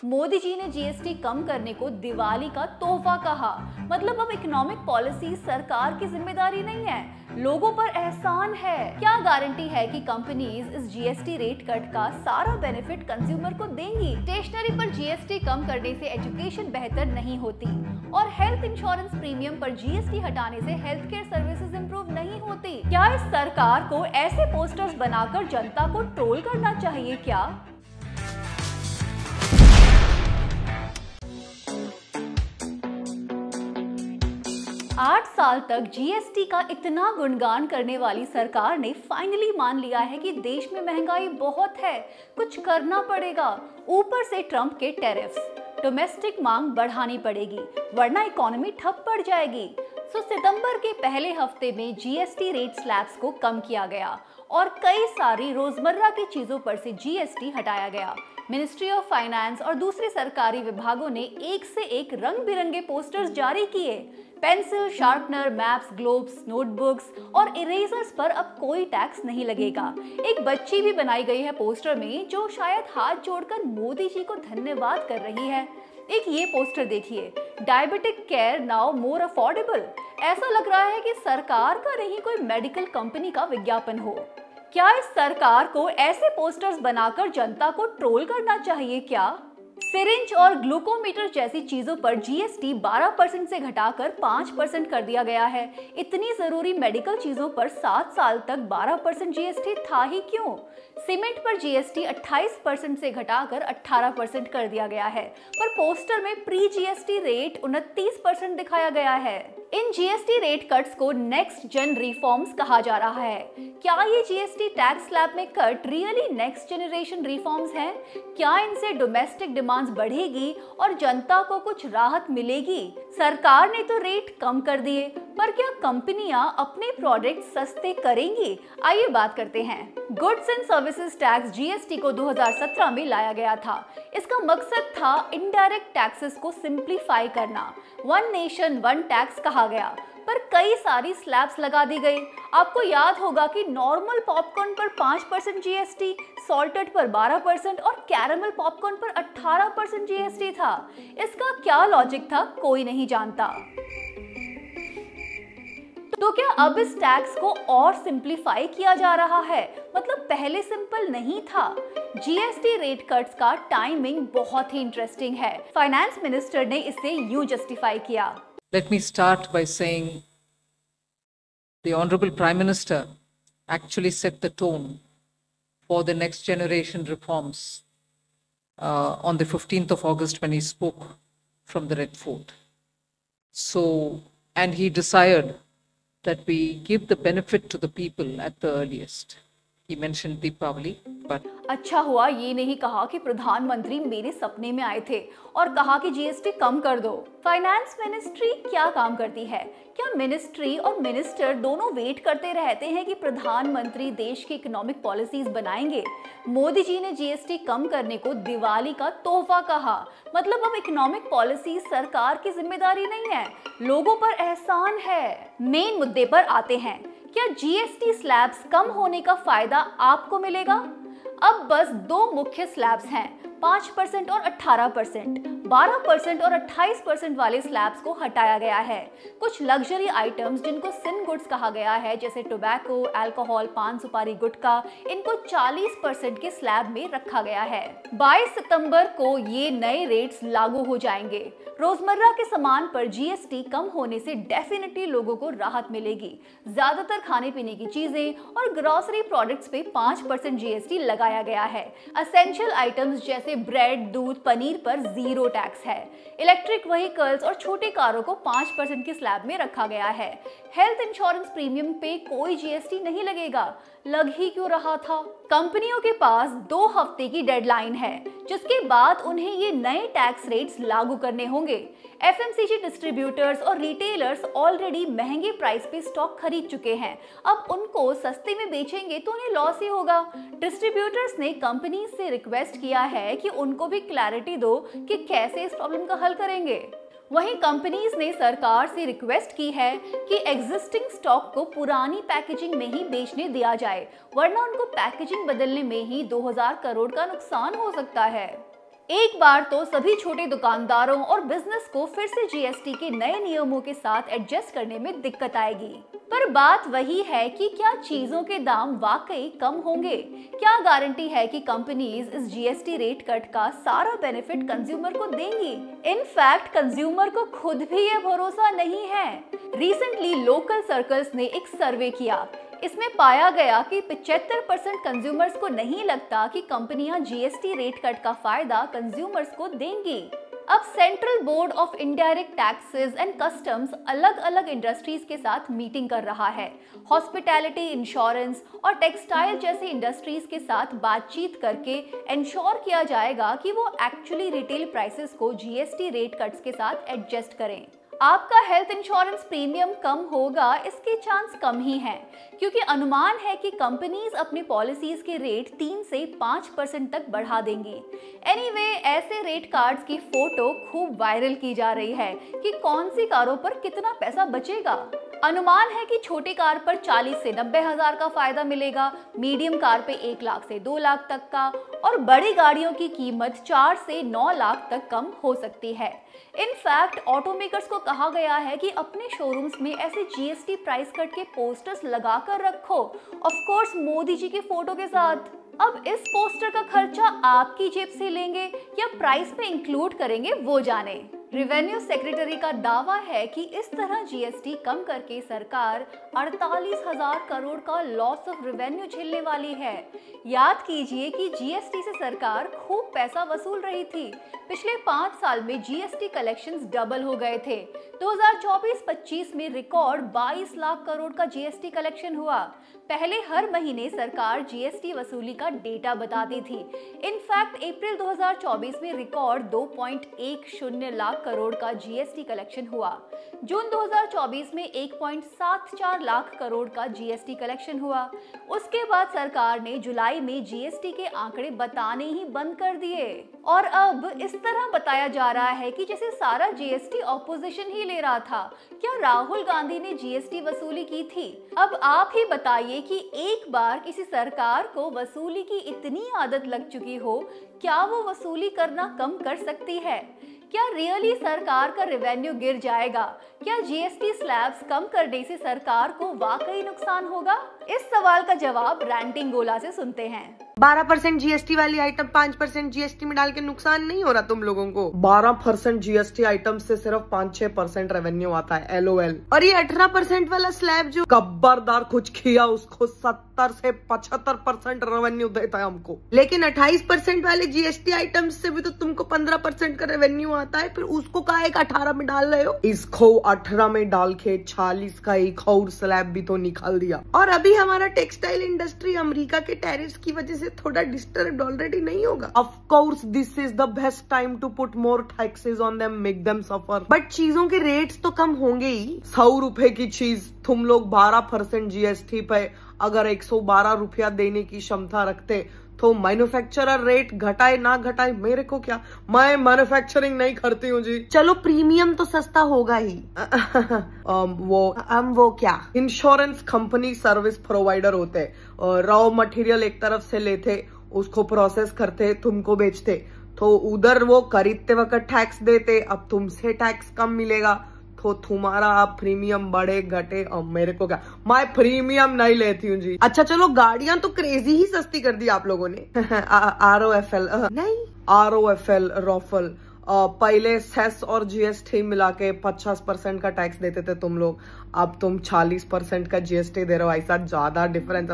मोदी जी ने जीएसटी कम करने को दिवाली का तोहफा कहा। मतलब अब इकोनॉमिक पॉलिसी सरकार की जिम्मेदारी नहीं है, लोगों पर एहसान है। क्या गारंटी है कि कंपनीज इस जीएसटी रेट कट का सारा बेनिफिट कंज्यूमर को देंगी? स्टेशनरी पर जीएसटी कम करने से एजुकेशन बेहतर नहीं होती और हेल्थ इंश्योरेंस प्रीमियम पर जीएसटी हटाने से हेल्थ केयर सर्विसेज इंप्रूव नहीं होती। क्या इस सरकार को ऐसे पोस्टर्स बनाकर जनता को ट्रोल करना चाहिए क्या? 8 साल तक जीएसटी का इतना गुणगान करने वाली सरकार ने फाइनली मान लिया है कि देश में महंगाई बहुत है, कुछ करना पड़ेगा। ऊपर से ट्रंप के टैरिफ्स, डोमेस्टिक मांग बढ़ानी पड़ेगी वरना इकोनॉमी ठप पड़ जाएगी। सितंबर के पहले हफ्ते में जीएसटी रेट स्लैब्स को कम किया गया और कई सारी रोजमर्रा की चीजों पर से जीएसटी हटाया गया। मिनिस्ट्री ऑफ फाइनेंस और दूसरे सरकारी विभागों ने एक से एक रंग बिरंगे पोस्टर्स जारी किए। Pencil, sharpener, maps, globes, notebooks और इरेजर्स पर अब कोई टैक्स नहीं लगेगा। एक बच्ची भी बनाई गई है पोस्टर में जो शायद हाथ जोड़कर मोदी जी को धन्यवाद कर रही है। एक ये पोस्टर देखिए, diabetic care now more affordable. ऐसा लग रहा है कि सरकार का नहीं कोई मेडिकल कंपनी का विज्ञापन हो। क्या इस सरकार को ऐसे पोस्टर्स बनाकर जनता को ट्रोल करना चाहिए क्या? सिरिंज और ग्लूकोमीटर जैसी चीजों पर जीएसटी 12% से घटाकर 5% कर दिया गया है। इतनी जरूरी मेडिकल चीजों पर 7 साल तक 12% जीएसटी था ही क्यों? सीमेंट पर जीएसटी 28% से घटाकर 18% कर दिया गया है, पर पोस्टर में प्री जीएसटी रेट 29% दिखाया गया है। इन जीएसटी रेट कट्स को नेक्स्ट जेन रिफॉर्म्स कहा जा रहा है। क्या ये जीएसटी टैक्स स्लैब में cut really next generation reforms हैं? क्या इनसे डोमेस्टिक डिमांड्स बढ़ेगी और जनता को कुछ राहत मिलेगी? सरकार ने तो रेट कम कर दिए, पर क्या कंपनियां अपने प्रोडक्ट सस्ते करेंगी? आइए बात करते हैं। Goods and services tax GST को 2017 में लाया गया था। इसका मकसद था इनडायरेक्ट टैक्सेस को सिंप्लीफाई करना। वन नेशन वन टैक्स कहा गया, पर कई सारी स्लैब्स लगा दी गई। आपको याद होगा कि नॉर्मल पॉपकॉर्न पर 5% जीएसटी, सॉल्टेड पर 12% और कैरेमल पॉपकॉर्न पर 18% जीएसटी था। इसका क्या लॉजिक था, कोई नहीं जानता। तो क्या अब इस टैक्स को और सिंप्लीफाई किया जा रहा है? मतलब पहले सिंपल नहीं था। जीएसटी रेट कट्स का टाइमिंग बहुत ही इंटरेस्टिंग है। फाइनेंस मिनिस्टर ने इसे यूं जस्टिफाई किया। Let me start by saying the Honorable Prime Minister actually set the tone for the next generation reforms on the 15th of August when he spoke from the Red Fort. And he desired that we give the benefit to the people at the earliest. He mentioned Deepavali, but अच्छा हुआ ये नहीं कहा कि प्रधानमंत्री मेरे सपने में आए थे और कहा कि जीएसटी कम कर दो। फाइनेंस मिनिस्ट्री क्या काम करती है? क्या मिनिस्ट्री और मिनिस्टर दोनों वेट करते रहते हैं कि प्रधानमंत्री देश की इकोनॉमिक पॉलिसीज बनाएंगे? मोदी जी ने जीएसटी कम करने को दिवाली का तोहफा कहा। मतलब अब इकोनॉमिक पॉलिसी सरकार की जिम्मेदारी नहीं है, लोगों पर एहसान है। मेन मुद्दे पर आते हैं। क्या जीएसटी स्लैब्स कम होने का फायदा आपको मिलेगा? अब बस दो मुख्य स्लैब्स हैं, 5% और 18%। 12% और 28% वाले स्लैब्स को हटाया गया है। कुछ लग्जरी आइटम्स जिनको सिन गुड्स कहा गया है, जैसे टोबैको, अल्कोहल, पान सुपारी, गुटखा, इनको 40% के स्लैब में रखा गया है। 22 सितंबर को ये नए रेट्स लागू हो जाएंगे। रोजमर्रा के सामान पर जीएसटी कम होने से डेफिनेटली लोगों को राहत मिलेगी। ज्यादातर खाने पीने की चीजें और ग्रोसरी प्रोडक्ट्स पे 5% जीएसटी लगाया गया है। एसेंशियल आइटम्स जैसे ब्रेड, दूध, पनीर पर 0 टैक्स है। इलेक्ट्रिक व्हीकल्स और छोटी कारों को 5% के स्लैब में रखा गया है। हेल्थ इंश्योरेंस प्रीमियम पे कोई जीएसटी नहीं लगेगा। लग ही क्यों रहा था? कंपनियों के पास 2 हफ्ते की डेडलाइन है, जिसके बाद उन्हें ये नए टैक्स रेट्स लागू करने होंगे। एफएमसीजी डिस्ट्रीब्यूटर्स और रिटेलर्स ऑलरेडी महंगे प्राइस पे स्टॉक खरीद चुके हैं। अब उनको सस्ते में बेचेंगे तो उन्हें लॉस ही होगा। डिस्ट्रीब्यूटर्स ने कंपनी से रिक्वेस्ट किया है कि उनको भी क्लैरिटी दो कि कैसे इस प्रॉब्लम का हल करेंगे। वहीं कंपनीज ने सरकार से रिक्वेस्ट की है कि एग्जिस्टिंग स्टॉक को पुरानी पैकेजिंग में ही बेचने दिया जाए, वरना उनको पैकेजिंग बदलने में ही 2000 करोड़ का नुकसान हो सकता है। एक बार तो सभी छोटे दुकानदारों और बिजनेस को फिर से जीएसटी के नए नियमों के साथ एडजस्ट करने में दिक्कत आएगी। पर बात वही है कि क्या चीजों के दाम वाकई कम होंगे? क्या गारंटी है कि कंपनीज इस जीएसटी रेट कट का सारा बेनिफिट कंज्यूमर को देंगी? इनफैक्ट कंज्यूमर को खुद भी ये भरोसा नहीं है। रिसेंटली लोकल सर्कल्स ने एक सर्वे किया। इसमें पाया गया कि 75% कंज्यूमर्स को नहीं लगता कि कंपनियां जीएसटी रेट कट का फायदा कंज्यूमर्स को देंगी। अब central board of indirect taxes and customs अलग अलग इंडस्ट्रीज के साथ मीटिंग कर रहा है। हॉस्पिटैलिटी, इंश्योरेंस और टेक्सटाइल जैसी इंडस्ट्रीज के साथ बातचीत करके इंश्योर किया जाएगा कि वो एक्चुअली रिटेल प्राइसेस को जीएसटी रेट कट्स के साथ एडजस्ट करें। आपका हेल्थ इंश्योरेंस प्रीमियम कम होगा, इसके चांस कम ही हैं, क्योंकि अनुमान है कि कंपनीज अपनी पॉलिसीज के रेट 3 से 5% तक बढ़ा देंगी। एनीवे, ऐसे रेट कार्ड्स की फोटो खूब वायरल की जा रही है कि कौन सी कारों पर कितना पैसा बचेगा। अनुमान है कि छोटी कार पर 40 से 90 हजार का फायदा मिलेगा, मीडियम कार पे 1 लाख से 2 लाख तक का, और बड़ी गाड़ियों की कीमत 4 से 9 लाख तक कम हो सकती है। इनफैक्ट ऑटोमेकर्स को कहा गया है कि अपने शोरूम्स में ऐसे जीएसटी प्राइस कट के पोस्टर्स लगा कर रखो, ऑफ कोर्स मोदी जी की फोटो के साथ। अब इस पोस्टर का खर्चा आपकी जेब से लेंगे या प्राइस में इंक्लूड करेंगे, वो जाने। रेवेन्यू सेक्रेटरी का दावा है कि इस तरह जीएसटी कम करके सरकार 48,000 करोड़ का लॉस ऑफ रेवेन्यू झेलने वाली है। याद कीजिए कि जीएसटी से सरकार खूब पैसा वसूल रही थी। पिछले 5 साल में जीएसटी कलेक्शंस डबल हो गए थे। 2024-25 में रिकॉर्ड 22 लाख करोड़ का जीएसटी कलेक्शन हुआ। पहले हर महीने सरकार जीएसटी वसूली का डेटा बताती थी। इनफैक्ट अप्रैल 2024 में रिकॉर्ड 2.10 लाख करोड़ का जीएसटी कलेक्शन हुआ। जून 2024 में 1.74 लाख करोड़ का जीएसटी कलेक्शन हुआ। उसके बाद सरकार ने जुलाई में जीएसटी के आंकड़े बताने ही बंद कर दिए और अब इस तरह बताया जा रहा है कि जैसे सारा जीएसटी ऑपोजिशन ही ले रहा था। क्या राहुल गांधी ने जीएसटी वसूली की थी? अब आप ही बताइए कि एक बार किसी सरकार को वसूली की इतनी आदत लग चुकी हो, क्या वो वसूली करना कम कर सकती है? क्या रियली सरकार का रेवेन्यू गिर जाएगा? क्या जीएसटी स्लैब्स कम करने से सरकार को वाकई नुकसान होगा? इस सवाल का जवाब रैंटिंग गोला से सुनते हैं। 12% जीएसटी वाली आइटम 5% जीएसटी में डाल के नुकसान नहीं हो रहा तुम लोगों को? 12% जीएसटी आइटम से सिर्फ 5-6% रेवेन्यू आता है, LOL। और ये 18% वाला स्लैब जो खबरदार कुछ किया उसको 70 से 75% रेवेन्यू देता है हमको। लेकिन 28% वाले जीएसटी आइटम से भी तो तुमको 15% का रेवेन्यू आता है, फिर उसको काहे 18 में डाल रहे हो? इसको 18 में डाल के 40 का एक और स्लैब भी तो निकाल दिया। और अभी हमारा टेक्सटाइल इंडस्ट्री अमेरिका के टैरिफ्स की वजह से थोड़ा डिस्टर्ब ऑलरेडी नहीं होगा? Of course this is the best time to put more taxes on them, make them suffer. But चीजों के रेट्स तो कम होंगे ही। 100 रुपए की चीज तुम लोग 12% जीएसटी पे अगर 112 रुपया देने की क्षमता रखते तो मैन्युफैक्चरर रेट घटाए ना घटाए मेरे को क्या, मैं मैन्युफैक्चरिंग नहीं करती हूँ जी। चलो प्रीमियम तो सस्ता होगा ही। वो क्या, इंश्योरेंस कंपनी सर्विस प्रोवाइडर होते, रॉ मटेरियल एक तरफ से लेते, उसको प्रोसेस करते, तुमको बेचते, तो उधर वो खरीदते वक्त टैक्स देते, अब तुमसे टैक्स कम मिलेगा तो तुम्हारा प्रीमियम बढ़े घटे और मेरे को क्या, मैं प्रीमियम नहीं लेती हूँ जी। अच्छा चलो गाड़ियां तो क्रेजी ही सस्ती कर दी आप लोगों ने। ROFL नहीं, ROFL रॉफल पहले सेस और जीएसटी मिला के 50% का टैक्स देते थे तुम लोग, अब तुम 40% का जीएसटी दे रहे हो, ऐसा ज्यादा डिफरेंस।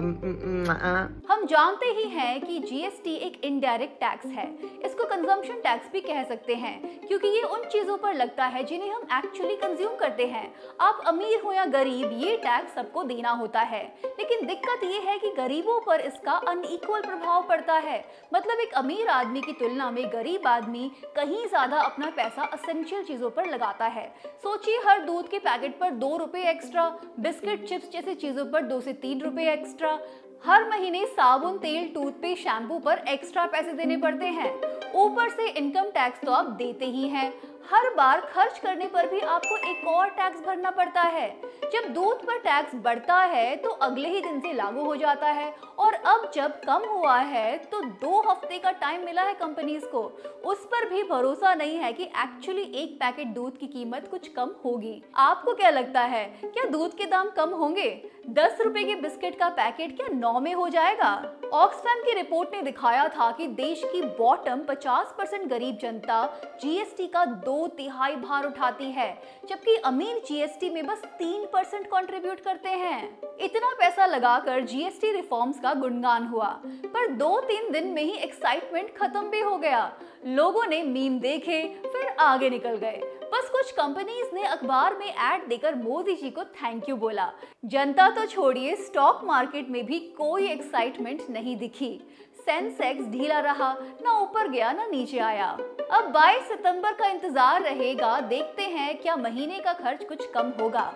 हम जानते ही हैं कि जीएसटी एक इनडायरेक्ट टैक्स है। इसको कंजम्पशन टैक्स भी कह सकते हैं, क्योंकि ये उन चीजों पर लगता है जिन्हें हम एक्चुअली कंज्यूम करते हैं। आप अमीर हो या गरीब, ये टैक्स सबको देना होता है। लेकिन दिक्कत ये है कि गरीबों पर इसका अनइक्वल प्रभाव पड़ता है। मतलब एक अमीर आदमी की तुलना में गरीब आदमी कहीं ज्यादा अपना पैसा एसेंशियल चीजों पर लगाता है। सोचिए, हर दूध के पैकेट पर 2 रुपए एक्स्ट्रा, बिस्किट चिप्स जैसी चीजों पर 2 से 3 रुपए एक्स्ट्रा, हर महीने साबुन, तेल, टूथपेस्ट, शैम्पू पर एक्स्ट्रा पैसे देने पड़ते हैं। ऊपर से इनकम टैक्स तो आप देते ही हैं। हर बार खर्च करने पर भी आपको एक और टैक्स भरना पड़ता है। जब दूध पर टैक्स बढ़ता है तो अगले ही दिन से लागू हो जाता है, और अब जब कम हुआ है तो 2 हफ्ते का टाइम मिला है कंपनीज को। उस पर भी भरोसा नहीं है कि एक्चुअली एक पैकेट दूध की कीमत कुछ कम होगी। आपको क्या लगता है, क्या दूध के दाम कम होंगे? 10 रुपए के बिस्किट का पैकेट क्या 9 में हो जाएगा? ऑक्सफैम की रिपोर्ट ने दिखाया था कि देश की बॉटम 50% गरीब जनता जीएसटी का 2/3 भार उठाती है, जबकि अमीर जीएसटी में बस 3% कंट्रीब्यूट करते हैं। इतना पैसा लगाकर जीएसटी रिफॉर्म्स का गुणगान हुआ, पर 2-3 दिन में ही एक्साइटमेंट खत्म भी हो गया। लोगों ने मीम देखे, फिर आगे निकल गए। बस कुछ कंपनीज ने अखबार में ऐड देकर मोदी जी को थैंक यू बोला। जनता तो छोड़िए, स्टॉक मार्केट में भी कोई एक्साइटमेंट नहीं दिखी। सेंसेक्स ढीला रहा, ना ऊपर गया ना नीचे आया। अब 22 सितंबर का इंतजार रहेगा, देखते हैं क्या महीने का खर्च कुछ कम होगा।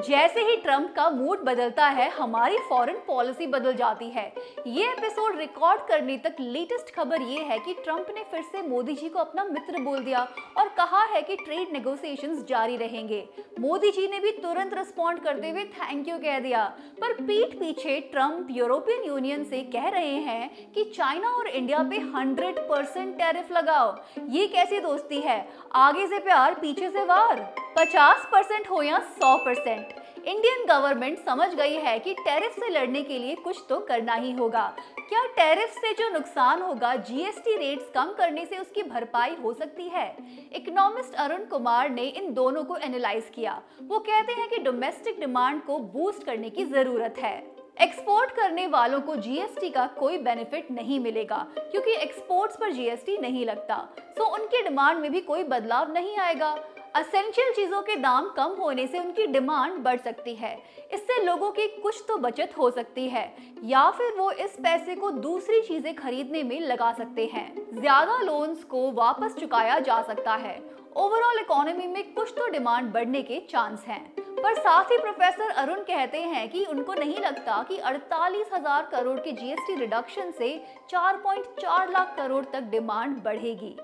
जैसे ही ट्रंप का मूड बदलता है, हमारी फॉरेन पॉलिसी बदल जाती है। ये एपिसोड रिकॉर्ड करने तक लेटेस्ट खबर ये है कि ट्रंप ने फिर से मोदी जी को अपना मित्र बोल दिया और कहा है कि ट्रेड नेगोशिएशंस जारी रहेंगे। मोदी जी ने भी तुरंत रिस्पॉन्ड करते हुए थैंक यू कह दिया, पर पीठ पीछे ट्रंप यूरोपियन यूनियन से कह रहे हैं कि चाइना और इंडिया पे 100% टैरिफ लगाओ। ये कैसी दोस्ती है? आगे से प्यार, पीछे से वार। 50% हो या 100%, इंडियन गवर्नमेंट समझ गई है कि टैरिफ से लड़ने के लिए कुछ तो करना ही होगा। क्या टैरिफ से जो नुकसान होगा, जीएसटी रेट्स कम करने से उसकी भरपाई हो सकती है? इकोनॉमिस्ट अरुण कुमार ने इन दोनों को एनालाइज किया। वो कहते हैं कि डोमेस्टिक डिमांड को बूस्ट करने की जरूरत है। एक्सपोर्ट करने वालों को जीएसटी का कोई बेनिफिट नहीं मिलेगा, क्योंकि एक्सपोर्ट्स पर जीएसटी नहीं लगता, तो उनकी डिमांड में भी कोई बदलाव नहीं आएगा। असेंशियल चीजों के दाम कम होने से उनकी डिमांड बढ़ सकती है। इससे लोगों की कुछ तो बचत हो सकती है, या फिर वो इस पैसे को दूसरी चीजें खरीदने में लगा सकते हैं। ज्यादा लोन्स को वापस चुकाया जा सकता है। ओवरऑल इकोनॉमी में कुछ तो डिमांड बढ़ने के चांस हैं। पर साथ ही प्रोफेसर अरुण कहते हैं कि उनको नहीं लगता कि 48,000 करोड़ के जीएसटी रिडक्शन से 4.4 लाख करोड़ तक डिमांड बढ़ेगी।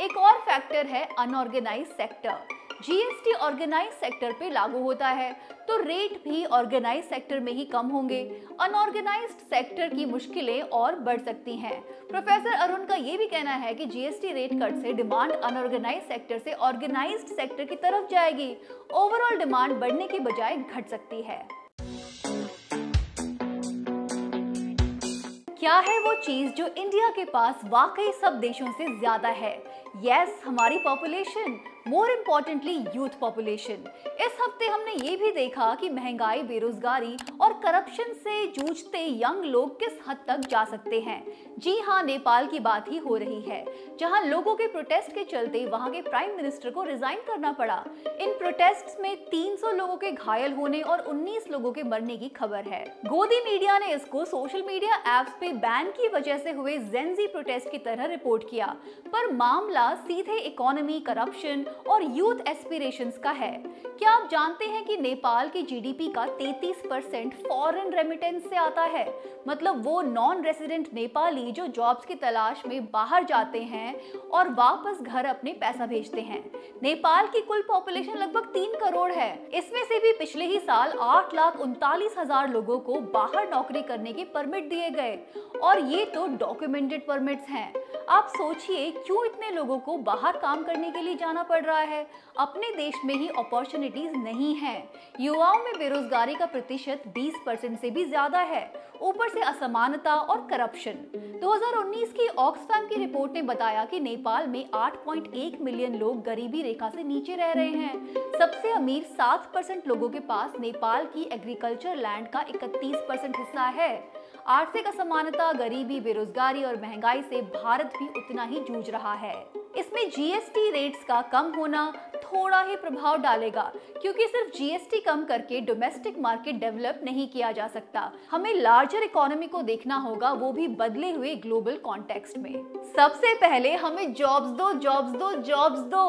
एक और फैक्टर है unorganised sector. GST organise sector पे लागू होता है तो रेट भी ऑर्गेनाइज सेक्टर में ही कम होंगे। अनऑर्गेनाइज्ड सेक्टर की मुश्किलें और बढ़ सकती हैं। प्रोफेसर अरुण का ये भी कहना है कि जीएसटी रेट कट से डिमांड अनऑर्गेनाइज सेक्टर से ऑर्गेनाइज्ड सेक्टर की तरफ जाएगी। ओवरऑल डिमांड बढ़ने के बजाय घट सकती है। क्या है वो चीज जो इंडिया के पास वाकई सब देशों से ज्यादा है? यस, हमारी population, more importantly youth population. इस हफ्ते हमने ये भी देखा कि महंगाई, बेरोजगारी और करप्शन से जूझते यंग लोग किस हद तक जा सकते हैं। जी हाँ, नेपाल की बात ही हो रही है, जहां लोगों के प्रोटेस्ट के चलते वहां के प्राइम मिनिस्टर को रिजाइन करना पड़ा। इन प्रोटेस्ट्स में 300 लोगों के घायल होने और 19 लोगों के मरने की खबर है। गोदी मीडिया ने इसको सोशल मीडिया एप्स पे बैन की वजह से हुए जेनजी प्रोटेस्ट की तरह रिपोर्ट किया, पर मामला सीधे इकोनॉमी, करप्शन और यूथ एस्पिरेशंस का है। क्या आप जानते हैं कि नेपाल की जीडीपी का 33% फॉरेन रेमिटेंस से आता है? मतलब वो नॉन रेसिडेंट नेपाली जो जॉब्स की तलाश में बाहर जाते हैं और वापस घर अपने पैसा भेजते हैं। नेपाल की कुल पॉपुलेशन लगभग 3 करोड़ है। इसमें से भी पिछले ही साल 8,39,000 लोगों को बाहर नौकरी करने के परमिट दिए गए, और ये तो डॉक्यूमेंटेड परमिट्स हैं। आप सोचिए, क्यों इतने लोगों को बाहर काम करने के लिए जाना पड़ रहा है? अपने देश में ही अपॉर्चुनिटीज नहीं है। युवाओं में बेरोजगारी का प्रतिशत 20% से भी ज्यादा है, ऊपर से असमानता और करप्शन। 2019 की ऑक्सफैम की रिपोर्ट ने बताया कि नेपाल में 8.1 मिलियन लोग गरीबी रेखा से नीचे रह रहे हैं। सबसे अमीर 7% लोगों के पास नेपाल की एग्रीकल्चर लैंड का 31% हिस्सा है। आर्थिक असमानता, गरीबी, बेरोजगारी और महंगाई से भारत भी उतना ही जूझ रहा है। इसमें जीएसटी रेट्स का कम होना थोड़ा ही प्रभाव डालेगा, क्योंकि सिर्फ जीएसटी कम करके डोमेस्टिक मार्केट डेवलप नहीं किया जा सकता। हमें लार्जर इकोनॉमी को देखना होगा, वो भी बदले हुए ग्लोबल कॉन्टेक्स्ट में। सबसे पहले हमें जॉब्स दो, जॉब्स दो, जॉब्स दो,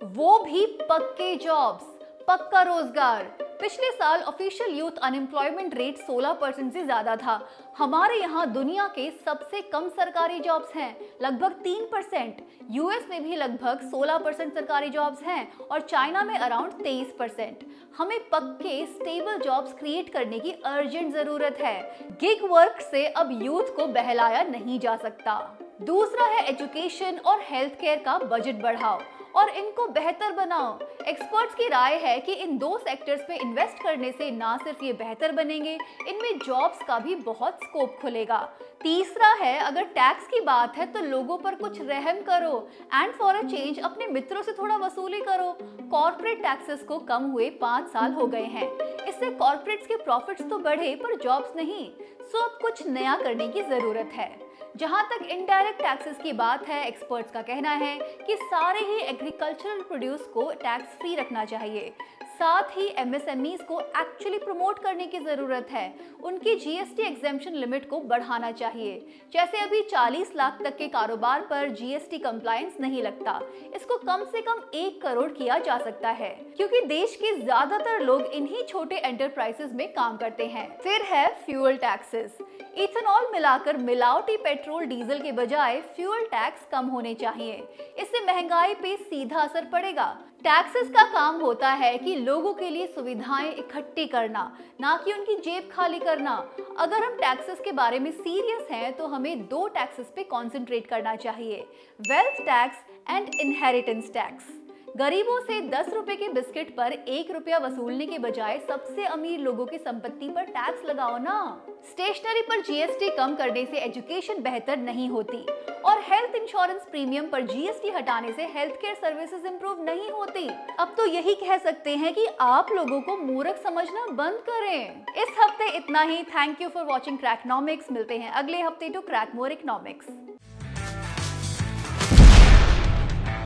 वो भी पक्के जॉब्स, पक्का रोजगार। पिछले साल ऑफिशियल यूथ अनएम्प्लॉयमेंट रेट 16% से ज्यादा था। हमारे यहाँ दुनिया के सबसे कम सरकारी जॉब्स हैं, लगभग 3%। यूएस में भी लगभग 16% सरकारी जॉब्स हैं और चाइना में अराउंड 23%। हमें पक्के स्टेबल जॉब्स क्रिएट करने की अर्जेंट जरूरत है। गिग वर्क से अब यूथ को बहलाया नहीं जा सकता। दूसरा है एजुकेशन और हेल्थ केयर का बजट बढ़ाओ और इनको बेहतर बनाओ। एक्सपर्ट्स की राय है कि इन दो सेक्टर्स पे इन्वेस्ट करने से ना सिर्फ ये बेहतर बनेंगे, इनमें जॉब्स का भी बहुत स्कोप खुलेगा। तीसरा है, अगर टैक्स की बात है तो लोगों पर कुछ रहम करो एंड फॉर अ चेंज अपने मित्रों से थोड़ा वसूली करो। कॉर्पोरेट टैक्सेस को कम हुए 5 साल हो गए हैं। इससे कॉर्पोरेट्स के प्रॉफिट्स तो बढ़े पर जॉब्स नहीं। सो अब कुछ नया करने की जरूरत है। जहां तक इनडायरेक्ट टैक्सेस की बात है, एक्सपर्ट्स का कहना है कि सारे ही एग्रीकल्चरल प्रोड्यूस को टैक्स फ्री रखना चाहिए। साथ ही एमएसएमईज को एक्चुअली प्रमोट करने की जरूरत है। उनकी जीएसटी एग्जेम्पशन लिमिट को बढ़ाना चाहिए। जैसे अभी 40 लाख तक के कारोबार पर जीएसटी कंप्लायंस नहीं लगता, इसको कम से कम 1 करोड़ किया जा सकता है, क्योंकि देश के ज्यादातर लोग इन्हीं छोटे एंटरप्राइजेस में काम करते हैं। फिर है फ्यूल टैक्सेस। इथेनॉल मिलाकर मिलावटी पेट्रोल डीजल के बजाय फ्यूल टैक्स कम होने चाहिए। इससे महंगाई पे सीधा असर पड़ेगा। टैक्सेस का काम होता है कि लोगों के लिए सुविधाएं इकट्ठी करना, ना कि उनकी जेब खाली करना। अगर हम टैक्सेस के बारे में सीरियस हैं तो हमें 2 टैक्सेस पे कंसंट्रेट करना चाहिए, wealth tax and inheritance tax. गरीबों से 10 रुपए के बिस्किट पर 1 रुपया वसूलने के बजाय सबसे अमीर लोगों की संपत्ति पर टैक्स लगाओ ना। स्टेशनरी पर जीएसटी कम करने से एजुकेशन बेहतर नहीं होती और हेल्थ इंश्योरेंस प्रीमियम पर जीएसटी हटाने से हेल्थ केयर सर्विसेज इंप्रूव नहीं होती। अब तो यही कह सकते हैं कि आप लोगों को मूर्ख समझना बंद करें। इस हफ्ते इतना ही। Thank you for watching Crackonomics. मिलते हैं अगले हफ्ते टू क्रैक मोर इकोनॉमिक्स।